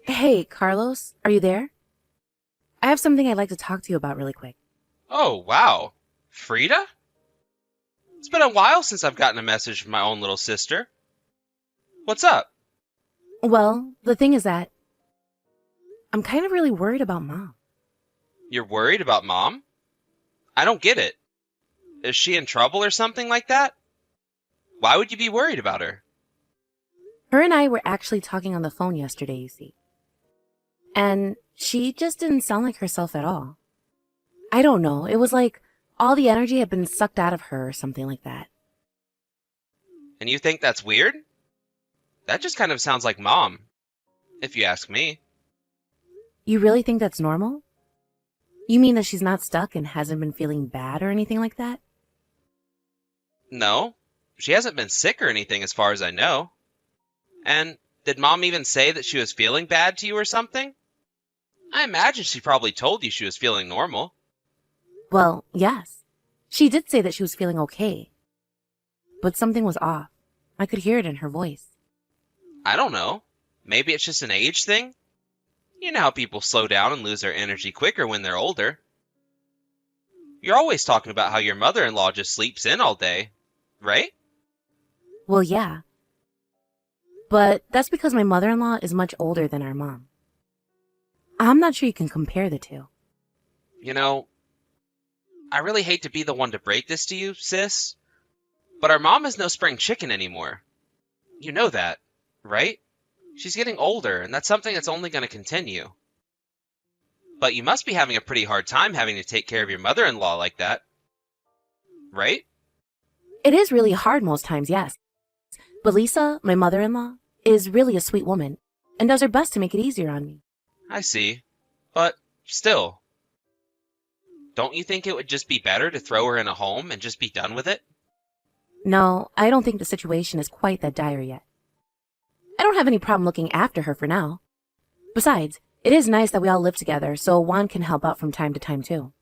Hey, Carlos, are you there? I have something I'd like to talk to you about really quick. Oh, wow. Frida? It's been a while since I've gotten a message from my own little sister. What's up? Well, the thing is that I'm kind of really worried about Mom. You're worried about Mom? I don't get it. Is she in trouble or something like that? Why would you be worried about her? Her and I were actually talking on the phone yesterday, you see. And she just didn't sound like herself at all. I don't know, it was like all the energy had been sucked out of her or something like that. And you think that's weird? That just kind of sounds like Mom, if you ask me. You really think that's normal? You mean that she's not stuck and hasn't been feeling bad or anything like that? No, she hasn't been sick or anything as far as I know. And did Mom even say that she was feeling bad to you or something? I imagine she probably told you she was feeling normal. Well, yes. She did say that she was feeling okay. But something was off. I could hear it in her voice. I don't know. Maybe it's just an age thing? You know how people slow down and lose their energy quicker when they're older. You're always talking about how your mother-in-law just sleeps in all day, right? Well, yeah. But that's because my mother-in-law is much older than our mom. I'm not sure you can compare the two. You know, I really hate to be the one to break this to you, sis, but our mom is no spring chicken anymore. You know that, right? She's getting older, and that's something that's only going to continue. But you must be having a pretty hard time having to take care of your mother-in-law like that, right? It is really hard most times, yes. But Lisa, my mother-in-law, is really a sweet woman and does her best to make it easier on me. I see. But still, don't you think it would just be better to throw her in a home and just be done with it? No, I don't think the situation is quite that dire yet. I don't have any problem looking after her for now. Besides, it is nice that we all live together, so Juan can help out from time to time too.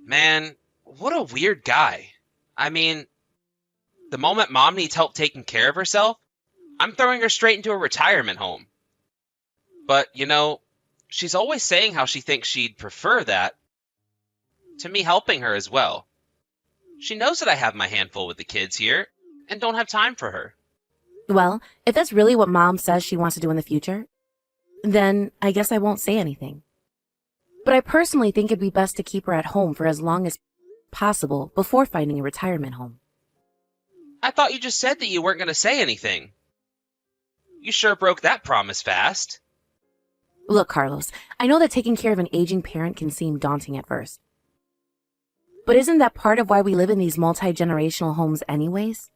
Man, what a weird guy. I mean, the moment mom needs help taking care of herself, I'm throwing her straight into a retirement home. But, she's always saying how she thinks she'd prefer that to me helping her as well. She knows that I have my handful with the kids here and don't have time for her. Well, if that's really what Mom says she wants to do in the future, then I guess I won't say anything. But I personally think it'd be best to keep her at home for as long as possible before finding a retirement home. I thought you just said that you weren't going to say anything. You sure broke that promise fast. Look, Carlos, I know that taking care of an aging parent can seem daunting at first. But isn't that part of why we live in these multi-generational homes anyways?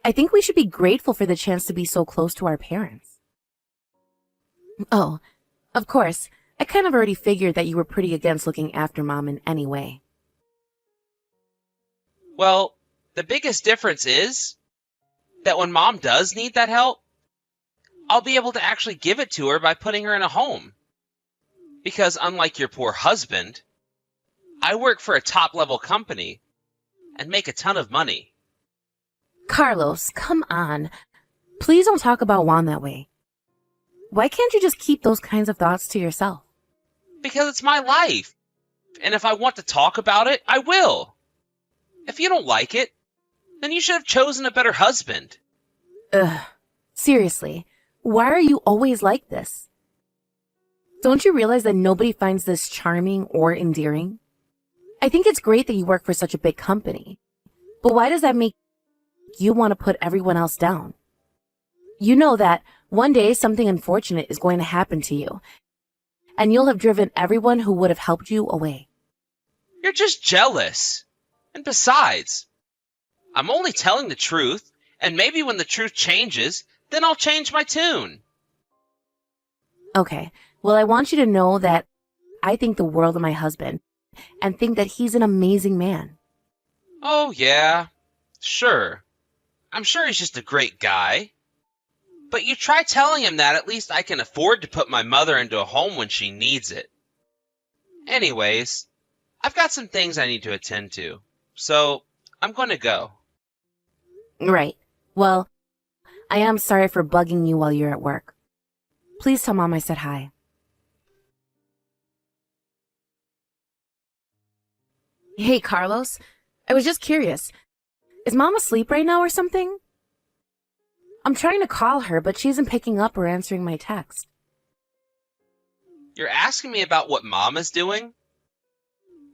I think we should be grateful for the chance to be so close to our parents. Oh, of course, I kind of already figured that you were pretty against looking after Mom in any way. Well, the biggest difference is that when mom does need that help, I'll be able to actually give it to her by putting her in a home. Because unlike your poor husband, I work for a top-level company and make a ton of money. Carlos, come on. Please don't talk about Juan that way. Why can't you just keep those kinds of thoughts to yourself? Because it's my life. And if I want to talk about it, I will. If you don't like it, then you should have chosen a better husband. Ugh. Seriously, why are you always like this? Don't you realize that nobody finds this charming or endearing? I think it's great that you work for such a big company. But why does that make you want to put everyone else down? You know that one day something unfortunate is going to happen to you, and you'll have driven everyone who would have helped you away. You're just jealous. And besides, I'm only telling the truth, and maybe when the truth changes, then I'll change my tune. Okay, well, I want you to know that I think the world of my husband and think that he's an amazing man. Oh, yeah, sure. I'm sure he's just a great guy. But you try telling him that at least I can afford to put my mother into a home when she needs it. Anyways, I've got some things I need to attend to, so I'm going to go. Right. Well, I am sorry for bugging you while you're at work. Please tell Mom I said hi. Hey, Carlos. I was just curious. Is Mom asleep right now or something? I'm trying to call her, but she isn't picking up or answering my text. You're asking me about what Mom is doing?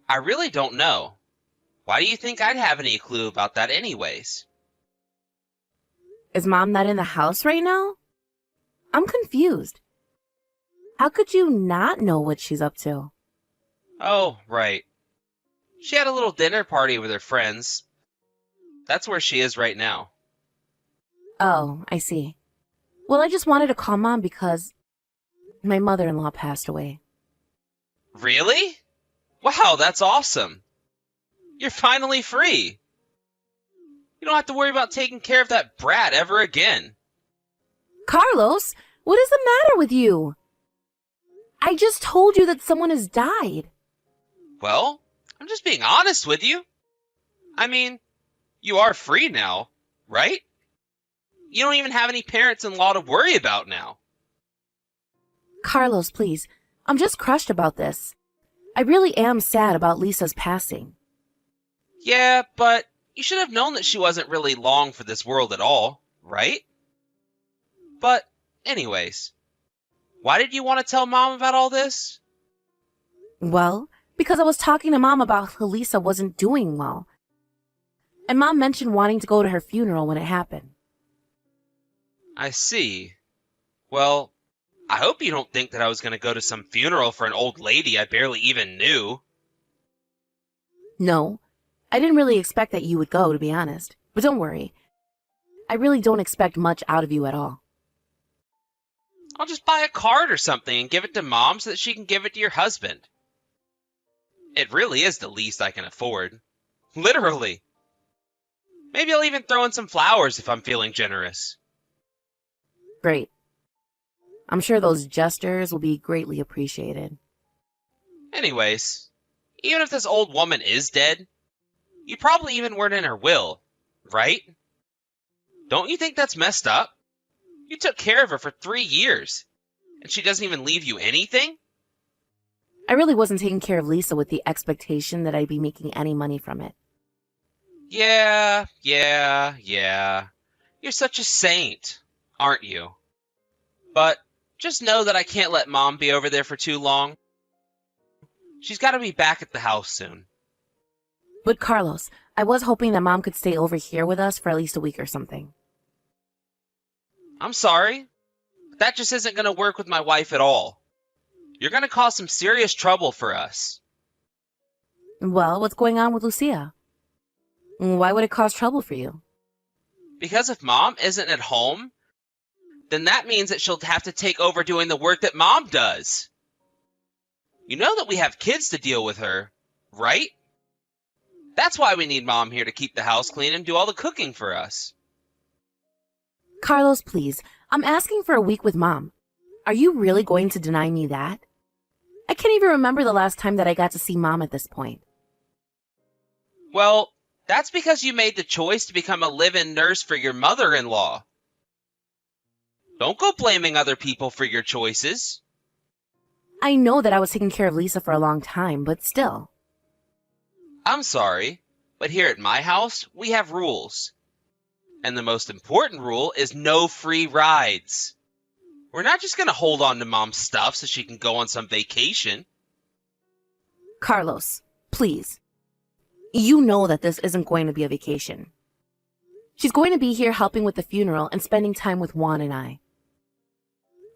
I really don't know. Why do you think I'd have any clue about that anyways? Is Mom not in the house right now? I'm confused. How could you not know what she's up to? Oh, right. She had a little dinner party with her friends. That's where she is right now. Oh, I see. Well, I just wanted to call Mom because my mother-in-law passed away. Really? Wow, that's awesome. You're finally free. You don't have to worry about taking care of that brat ever again. Carlos, what is the matter with you? I just told you that someone has died. Well, I'm just being honest with you. I mean, you are free now, right? You don't even have any parents-in-law to worry about now. Carlos, please. I'm just crushed about this. I really am sad about Lisa's passing. Yeah, but you should have known that she wasn't really long for this world at all, right? But, anyways, why did you want to tell Mom about all this? Well, because I was talking to Mom about how Lisa wasn't doing well. And Mom mentioned wanting to go to her funeral when it happened. I see. Well, I hope you don't think that I was going to go to some funeral for an old lady I barely even knew. No, I didn't really expect that you would go, to be honest. But don't worry. I really don't expect much out of you at all. I'll just buy a card or something and give it to Mom so that she can give it to your husband. It really is the least I can afford. Literally. Maybe I'll even throw in some flowers if I'm feeling generous. Great. I'm sure those gestures will be greatly appreciated. Anyways, even if this old woman is dead, you probably even weren't in her will, right? Don't you think that's messed up? You took care of her for 3 years, and she doesn't even leave you anything? I really wasn't taking care of Lisa with the expectation that I'd be making any money from it. Yeah. You're such a saint, aren't you? But just know that I can't let Mom be over there for too long. She's got to be back at the house soon. But Carlos, I was hoping that Mom could stay over here with us for at least a week or something. I'm sorry, but that just isn't going to work with my wife at all. You're going to cause some serious trouble for us. Well, what's going on with Lucia? Why would it cause trouble for you? Because if Mom isn't at home, then that means that she'll have to take over doing the work that Mom does. You know that we have kids to deal with her, right? That's why we need Mom here to keep the house clean and do all the cooking for us. Carlos, please. I'm asking for a week with Mom. Are you really going to deny me that? I can't even remember the last time that I got to see Mom at this point. Well, that's because you made the choice to become a live-in nurse for your mother-in-law. Don't go blaming other people for your choices. I know that I was taking care of Lisa for a long time, but still. I'm sorry, but here at my house, we have rules. And the most important rule is no free rides. We're not just going to hold on to Mom's stuff so she can go on some vacation. Carlos, please. You know that this isn't going to be a vacation. She's going to be here helping with the funeral and spending time with Juan and I.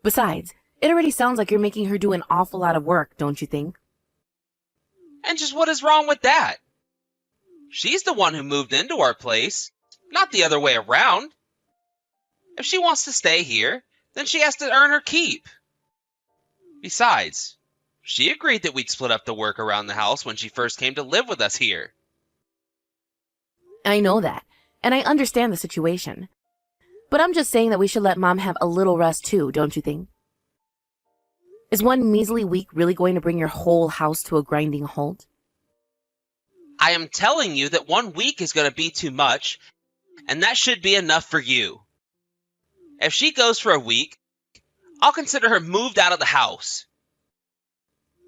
Besides, it already sounds like you're making her do an awful lot of work, don't you think? And just what is wrong with that? She's the one who moved into our place, not the other way around. If she wants to stay here, then she has to earn her keep. Besides, she agreed that we'd split up the work around the house when she first came to live with us here. I know that, and I understand the situation. But I'm just saying that we should let Mom have a little rest too, don't you think? Is one measly week really going to bring your whole house to a grinding halt? I am telling you that 1 week is going to be too much, and that should be enough for you. If she goes for a week, I'll consider her moved out of the house.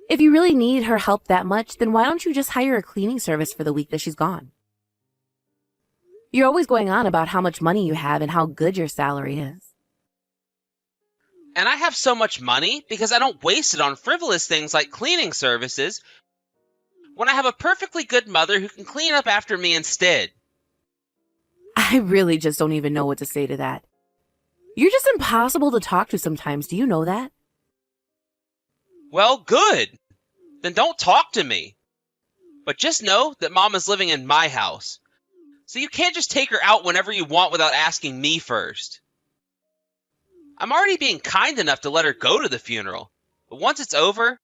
If you really need her help that much, then why don't you just hire a cleaning service for the week that she's gone? You're always going on about how much money you have and how good your salary is. And I have so much money because I don't waste it on frivolous things like cleaning services when I have a perfectly good mother who can clean up after me instead. I really just don't even know what to say to that. You're just impossible to talk to sometimes, do you know that? Well, good. Then don't talk to me. But just know that Mom is living in my house. So you can't just take her out whenever you want without asking me first. I'm already being kind enough to let her go to the funeral. But once it's over,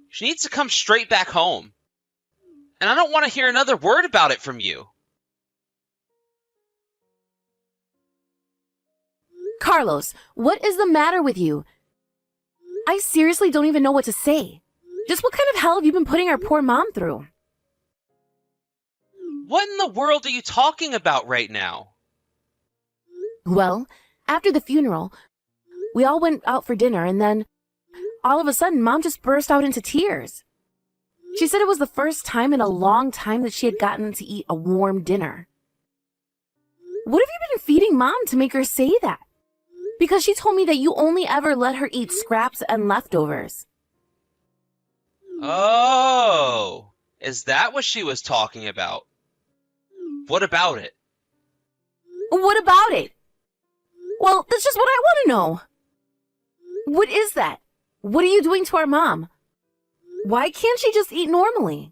she needs to come straight back home. And I don't want to hear another word about it from you. Carlos, what is the matter with you? I seriously don't even know what to say. Just what kind of hell have you been putting our poor mom through? What in the world are you talking about right now? Well, after the funeral, we all went out for dinner and then all of a sudden Mom just burst out into tears. She said it was the first time in a long time that she had gotten to eat a warm dinner. What have you been feeding Mom to make her say that? Because she told me that you only ever let her eat scraps and leftovers. Oh, is that what she was talking about? What about it? What about it? Well, that's just what I want to know. What is that? What are you doing to our mom? Why can't she just eat normally?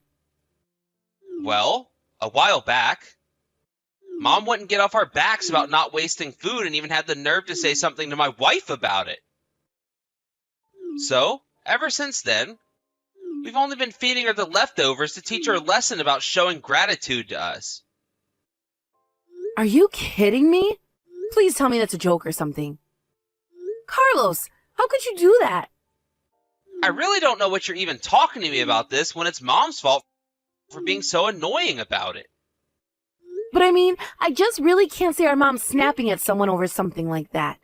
Well, a while back, Mom wouldn't get off our backs about not wasting food and even had the nerve to say something to my wife about it. So, ever since then, we've only been feeding her the leftovers to teach her a lesson about showing gratitude to us. Are you kidding me? Please tell me that's a joke or something. Carlos, how could you do that? I really don't know what you're even talking to me about this when it's Mom's fault for being so annoying about it. But I mean, I just really can't see our mom snapping at someone over something like that.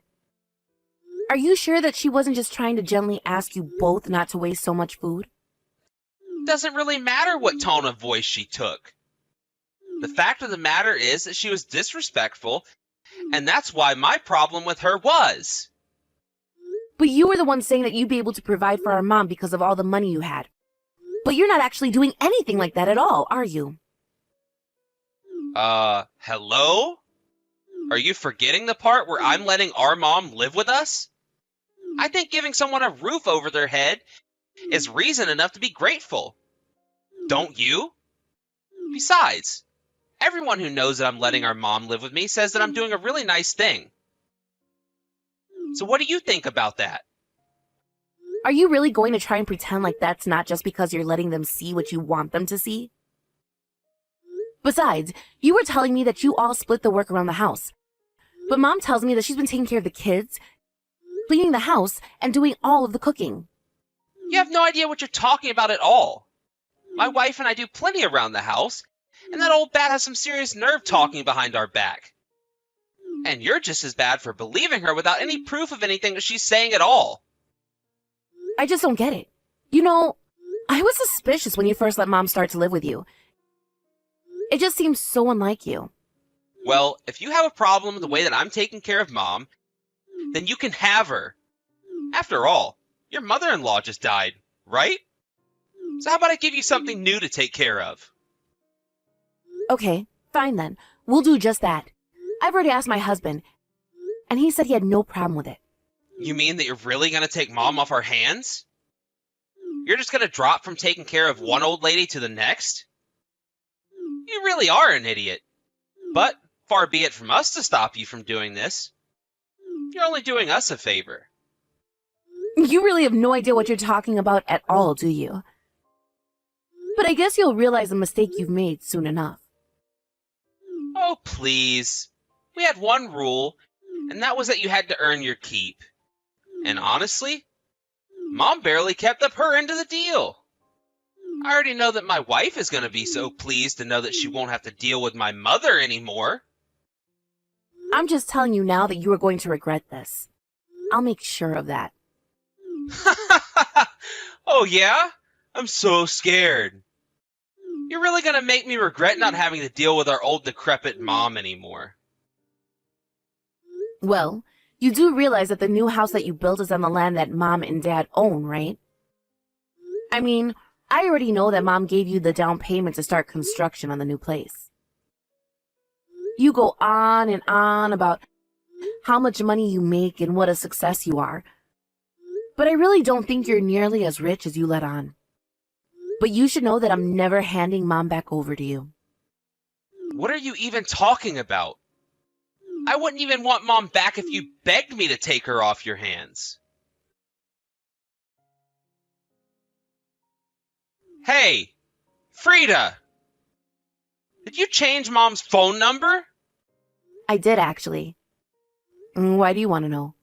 Are you sure that she wasn't just trying to gently ask you both not to waste so much food? Doesn't really matter what tone of voice she took. The fact of the matter is that she was disrespectful, and that's why my problem with her was. But you were the one saying that you'd be able to provide for our mom because of all the money you had. But you're not actually doing anything like that at all, are you? Hello? Are you forgetting the part where I'm letting our mom live with us? I think giving someone a roof over their head is reason enough to be grateful. Don't you? Besides, everyone who knows that I'm letting our mom live with me says that I'm doing a really nice thing. So what do you think about that? Are you really going to try and pretend like that's not just because you're letting them see what you want them to see? Besides, you were telling me that you all split the work around the house. But Mom tells me that she's been taking care of the kids, cleaning the house, and doing all of the cooking. You have no idea what you're talking about at all. My wife and I do plenty around the house, and that old bat has some serious nerve talking behind our back. And you're just as bad for believing her without any proof of anything that she's saying at all. I just don't get it. You know, I was suspicious when you first let Mom start to live with you. It just seems so unlike you. Well, if you have a problem with the way that I'm taking care of Mom, then you can have her. After all, your mother-in-law just died, right? So how about I give you something new to take care of? Okay, fine then. We'll do just that. I've already asked my husband, and he said he had no problem with it. You mean that you're really going to take Mom off our hands? You're just going to drop from taking care of one old lady to the next? You really are an idiot. But far be it from us to stop you from doing this. You're only doing us a favor. You really have no idea what you're talking about at all, do you? But I guess you'll realize the mistake you've made soon enough. Oh, please. We had one rule, and that was that you had to earn your keep. And honestly, Mom barely kept up her end of the deal. I already know that my wife is going to be so pleased to know that she won't have to deal with my mother anymore. I'm just telling you now that you are going to regret this. I'll make sure of that. Oh, yeah? I'm so scared. You're really gonna make me regret not having to deal with our old decrepit mom anymore. Well, you do realize that the new house that you built is on the land that Mom and Dad own, right? I mean, I already know that Mom gave you the down payment to start construction on the new place. You go on and on about how much money you make and what a success you are. But I really don't think you're nearly as rich as you let on. But you should know that I'm never handing Mom back over to you. What are you even talking about? I wouldn't even want Mom back if you begged me to take her off your hands. Hey, Frida! Did you change Mom's phone number? I did, actually. Why do you want to know?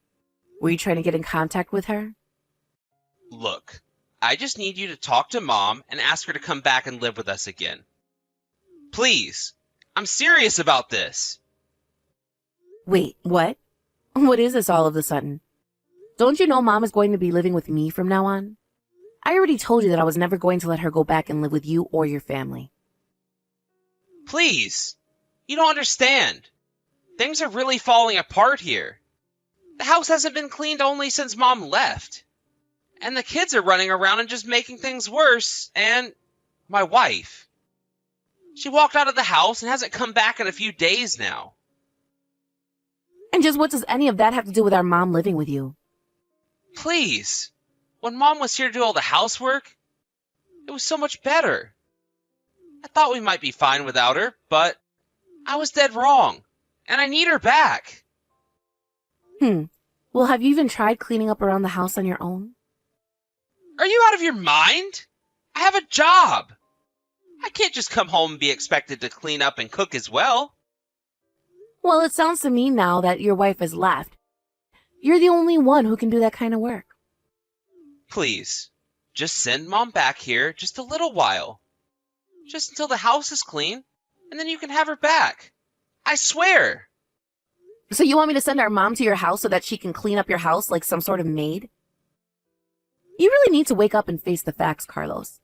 Were you trying to get in contact with her? Look, I just need you to talk to Mom and ask her to come back and live with us again. Please, I'm serious about this. Wait, what? What is this all of a sudden? Don't you know Mom is going to be living with me from now on? I already told you that I was never going to let her go back and live with you or your family. Please, you don't understand. Things are really falling apart here. The house hasn't been cleaned only since Mom left. And the kids are running around and just making things worse, and my wife. She walked out of the house and hasn't come back in a few days now. And just what does any of that have to do with our mom living with you? Please, when Mom was here to do all the housework, it was so much better. I thought we might be fine without her, but I was dead wrong, and I need her back. Well, have you even tried cleaning up around the house on your own? Are you out of your mind? I have a job. I can't just come home and be expected to clean up and cook as well. Well, it sounds to me now that your wife has left. You're the only one who can do that kind of work. Please, just send Mom back here just a little while. Just until the house is clean, and then you can have her back. I swear. So you want me to send our mom to your house so that she can clean up your house like some sort of maid? You really need to wake up and face the facts, Carlos.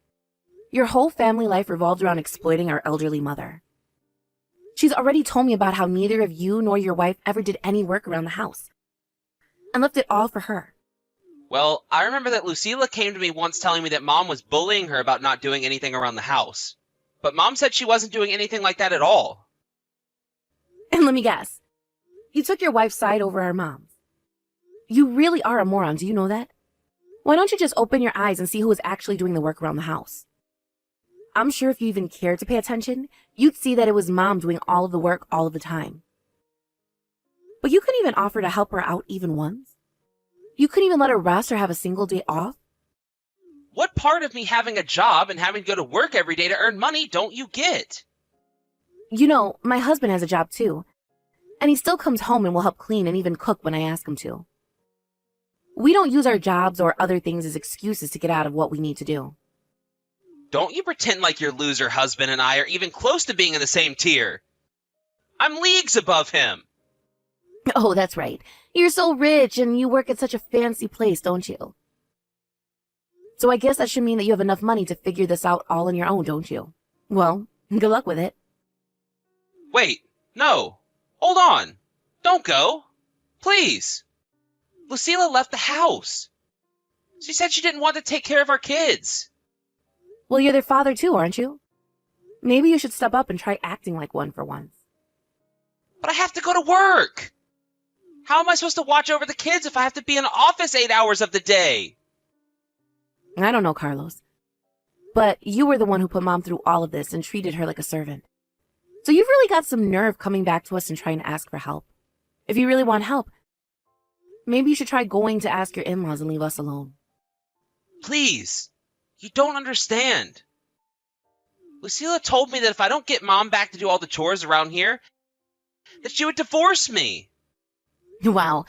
Your whole family life revolved around exploiting our elderly mother. She's already told me about how neither of you nor your wife ever did any work around the house and left it all for her. Well, I remember that Lucila came to me once telling me that Mom was bullying her about not doing anything around the house. But Mom said she wasn't doing anything like that at all. And let me guess. You took your wife's side over our mom's. You really are a moron, do you know that? Why don't you just open your eyes and see who is actually doing the work around the house? I'm sure if you even cared to pay attention, you'd see that it was Mom doing all of the work all of the time. But you couldn't even offer to help her out even once? You couldn't even let her rest or have a single day off? What part of me having a job and having to go to work every day to earn money don't you get? You know, my husband has a job too. And he still comes home and will help clean and even cook when I ask him to. We don't use our jobs or other things as excuses to get out of what we need to do. Don't you pretend like your loser husband and I are even close to being in the same tier. I'm leagues above him. Oh, that's right. You're so rich and you work at such a fancy place, don't you? So I guess that should mean that you have enough money to figure this out all on your own, don't you? Well, good luck with it. Wait, no. Hold on. Don't go. Please. Lucila left the house. She said she didn't want to take care of our kids. Well, you're their father too, aren't you? Maybe you should step up and try acting like one for once. But I have to go to work. How am I supposed to watch over the kids if I have to be in the office 8 hours of the day? I don't know, Carlos. But you were the one who put Mom through all of this and treated her like a servant. So you've really got some nerve coming back to us and trying to ask for help. If you really want help, maybe you should try going to ask your in-laws and leave us alone. Please. You don't understand. Lucila told me that if I don't get Mom back to do all the chores around here, that she would divorce me. Wow.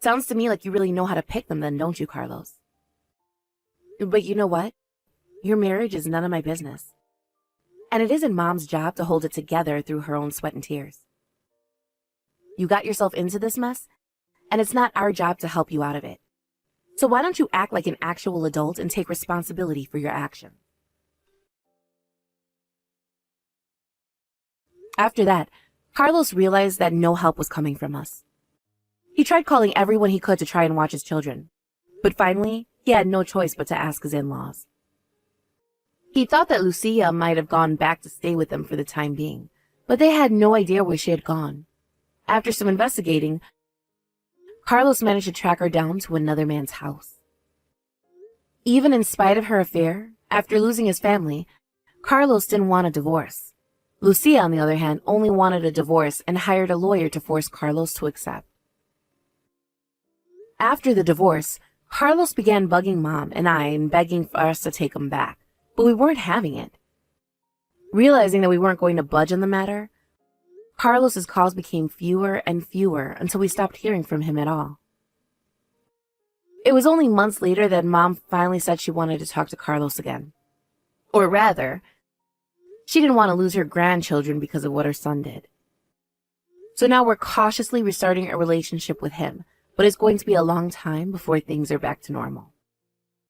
Sounds to me like you really know how to pick them then, don't you, Carlos? But you know what? Your marriage is none of my business. And it isn't Mom's job to hold it together through her own sweat and tears. You got yourself into this mess, and it's not our job to help you out of it. So why don't you act like an actual adult and take responsibility for your actions? After that, Carlos realized that no help was coming from us. He tried calling everyone he could to try and watch his children, but finally, he had no choice but to ask his in-laws. He thought that Lucia might have gone back to stay with them for the time being, but they had no idea where she had gone. After some investigating, Carlos managed to track her down to another man's house. Even in spite of her affair, after losing his family, Carlos didn't want a divorce. Lucia, on the other hand, only wanted a divorce and hired a lawyer to force Carlos to accept. After the divorce, Carlos began bugging Mom and I and begging for us to take him back, but we weren't having it. Realizing that we weren't going to budge on the matter, Carlos's calls became fewer and fewer until we stopped hearing from him at all. It was only months later that Mom finally said she wanted to talk to Carlos again. Or rather, she didn't want to lose her grandchildren because of what her son did. So now we're cautiously restarting a relationship with him, but it's going to be a long time before things are back to normal.